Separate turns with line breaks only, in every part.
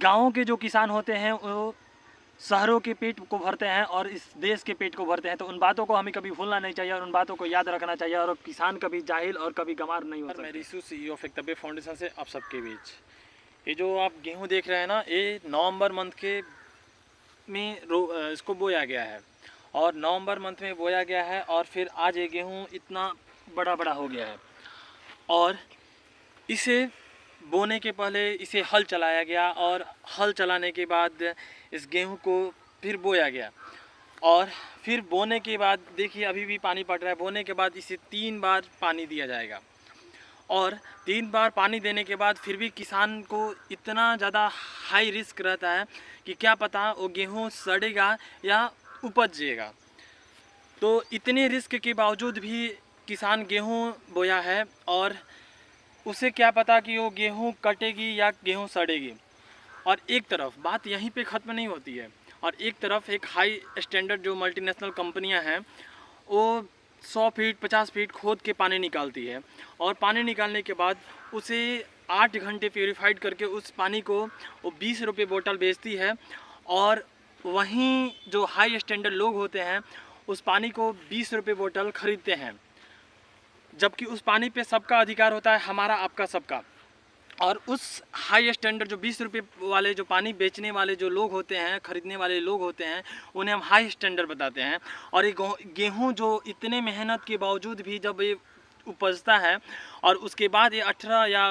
गाँव के जो किसान होते हैं वो शहरों के पेट को भरते हैं और इस देश के पेट को भरते हैं। तो उन बातों को हमें कभी भूलना नहीं चाहिए और उन बातों को याद रखना चाहिए और किसान कभी जाहिल और कभी गंवार नहीं हो सकते।
मैं रिशु CEO ऑफ एक तबे फाउंडेशन से आप सबके बीच ये जो आप गेहूं देख रहे हैं ना, ये नवंबर मंथ के में इसको बोया गया है और नवंबर मंथ में बोया गया है और फिर आज ये गेहूं इतना बड़ा बड़ा हो गया है और इसे बोने के पहले इसे हल चलाया गया और हल चलाने के बाद इस गेहूं को फिर बोया गया और फिर बोने के बाद देखिए अभी भी पानी पड़ रहा है। बोने के बाद इसे 3 बार पानी दिया जाएगा और 3 बार पानी देने के बाद फिर भी किसान को इतना ज़्यादा हाई रिस्क रहता है कि क्या पता वो गेहूं सड़ेगा या उपजेगा। तो इतने रिस्क के बावजूद भी किसान गेहूं बोया है और उसे क्या पता कि वो गेहूं कटेगी या गेहूं सड़ेगी। और एक तरफ बात यहीं पे ख़त्म नहीं होती है और एक तरफ एक हाई स्टैंडर्ड जो मल्टीनेशनल कंपनियां हैं वो 100 फीट 50 फीट खोद के पानी निकालती है और पानी निकालने के बाद उसे 8 घंटे प्योरीफाइड करके उस पानी को वो 20 रुपये बोतल बेचती है और वहीं जो हाई स्टैंडर्ड लोग होते हैं उस पानी को 20 रुपये बोतल ख़रीदते हैं, जबकि उस पानी पे सबका अधिकार होता है, हमारा आपका सबका। और उस हाई स्टैंडर्ड जो 20 रुपये वाले जो पानी बेचने वाले जो लोग होते हैं, ख़रीदने वाले लोग होते हैं, उन्हें हम हाई स्टैंडर्ड बताते हैं। और ये गेहूँ जो इतने मेहनत के बावजूद भी जब ये उपजता है और उसके बाद ये 18 या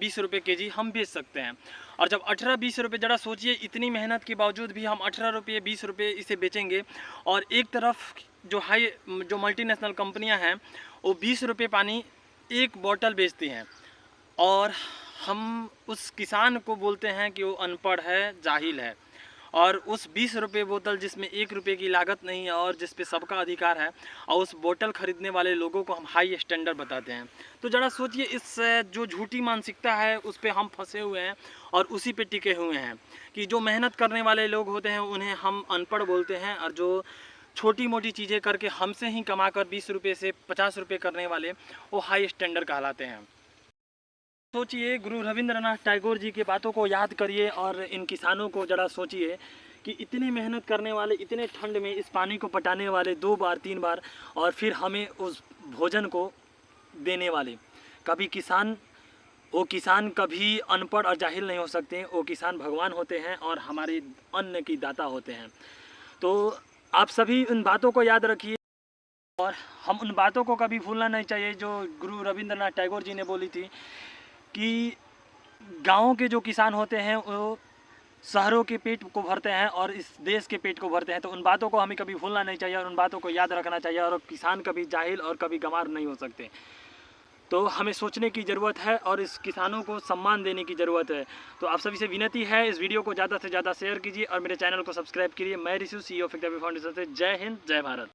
20 रुपये केजी हम बेच सकते हैं। और जब 18-20 रुपये, ज़रा सोचिए इतनी मेहनत के बावजूद भी हम 18 रुपये 20 रुपये इसे बेचेंगे और एक तरफ जो मल्टीनेशनल कंपनियां हैं वो 20 रुपये पानी एक बोतल बेचती हैं और हम उस किसान को बोलते हैं कि वो अनपढ़ है, जाहिल है। और उस 20 रुपये बोतल जिसमें 1 रुपये की लागत नहीं है और जिस पे सबका अधिकार है और उस बोतल ख़रीदने वाले लोगों को हम हाई स्टैंडर्ड बताते हैं। तो ज़रा सोचिए इस जो झूठी मानसिकता है उस पे हम फंसे हुए हैं और उसी पे टिके हुए हैं कि जो मेहनत करने वाले लोग होते हैं उन्हें हम अनपढ़ बोलते हैं और जो छोटी मोटी चीज़ें करके हमसे ही कमाकर 20 रुपये से 50 रुपये करने वाले वो हाई स्टैंडर्ड कहलाते हैं। सोचिए, गुरु रविंद्रनाथ टैगोर जी की बातों को याद करिए और इन किसानों को ज़रा सोचिए कि इतनी मेहनत करने वाले, इतने ठंड में इस पानी को पटाने वाले 2 बार 3 बार और फिर हमें उस भोजन को देने वाले। कभी किसान कभी अनपढ़ और जाहिल नहीं हो सकते। वो किसान भगवान होते हैं और हमारे अन्न की दाता होते हैं। तो आप सभी उन बातों को याद रखिए और हम उन बातों को कभी भूलना नहीं चाहिए जो गुरु रविंद्रनाथ टैगोर जी ने बोली थी कि गाँव के जो किसान होते हैं वो शहरों के पेट को भरते हैं और इस देश के पेट को भरते हैं। तो उन बातों को हमें कभी भूलना नहीं चाहिए और उन बातों को याद रखना चाहिए और किसान कभी जाहिल और कभी गंवार नहीं हो सकते। तो हमें सोचने की ज़रूरत है और इस किसानों को सम्मान देने की ज़रूरत है। तो आप सभी से विनती है, इस वीडियो को ज़्यादा से ज़्यादा शेयर कीजिए और मेरे चैनल को सब्सक्राइब कीजिए। मैं रिशु CEO ऑफ एक तबे फाउंडेशन से। जय हिंद, जय भारत।